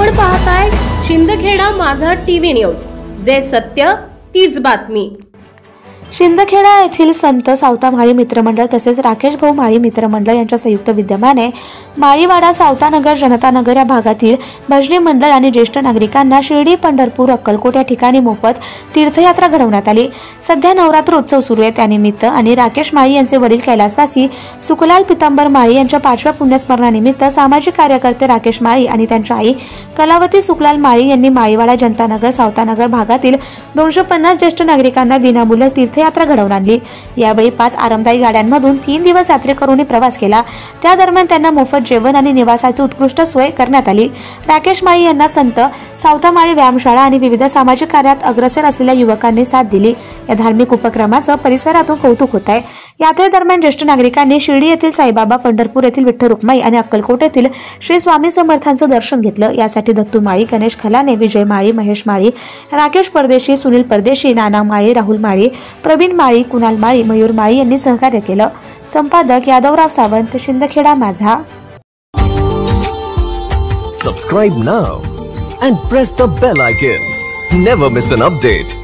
आपण पाहताय शिंदखेडा माझा टीव्ही न्यूज, जे सत्य तीच बातमी। शिंदखेडा येथील संत सावता माळी मित्रमंडळ तसेच राकेश भाऊ माळी मित्रमंडळ यांच्या संयुक्त विद्यमाने माळीवाडा सावतानगर जनतानगर या भागातील भजनी मंडळ आणि ज्येष्ठ नागरिकांना शिर्डी पंढरपूर अक्कलकोट या ठिकाणी मोफत तीर्थयात्रा घडवण्यात आली। सध्या नवरात्र उत्सव सुरू आहे, त्यानिमित्त आणि राकेश माळी यांचे वडील कैलासवासी सुखलाल पितांबर माळी यांच्या 5व्या पुण्यस्मरणानिमित्त सामाजिक कार्यकर्ते राकेश माळी आणि त्यांच्या आई कलावती सुखलाल माळी यांनी माळीवाडा जनतानगर सावतानगर भागातील 250 ज्येष्ठ नागरिकांना विनामूल्य तीर्थयात्रा घडवून आणली। यावेळी 5 आरामदायी गाड्यांमधून 3 दिवस यात्रेकरूंनी प्रवास केला। त्या दरम्यान त्यांना मोफत जेवण आणि निवासाची उत्कृष्ट सोय करण्यात आली। राकेश माळी यांना संत सावता माळी व्यायामशाळा आणि विविध सामाजिक कार्यात अग्रेसर असलेल्या युवकांनी साथ दिली। या धार्मिक उपक्रमाचं परिसरातून कौतुक होत आहे। यात्रेदरम्यान ज्येष्ठ नागरिकांनी शिर्डी येथील साईबाबा, पंढरपूर येथील विठ्ठल रुक्माई आणि अक्कलकोट येथील श्री स्वामी समर्थांचं दर्शन घेतलं। यासाठी दत्तू माळी, गणेश खलाने, विजय माळी, महेश माळी, राकेश परदेशी, सुनील परदेशी, नाना माळी, राहुल माळी, प्रवीण माळी, कुणाल माळी, मयूर माळी यांनी सहकार्य केलं। संपादक यादवराव सावंत, शिंदखेडा माझा। Subscribe now and press the bell icon. Never miss an update.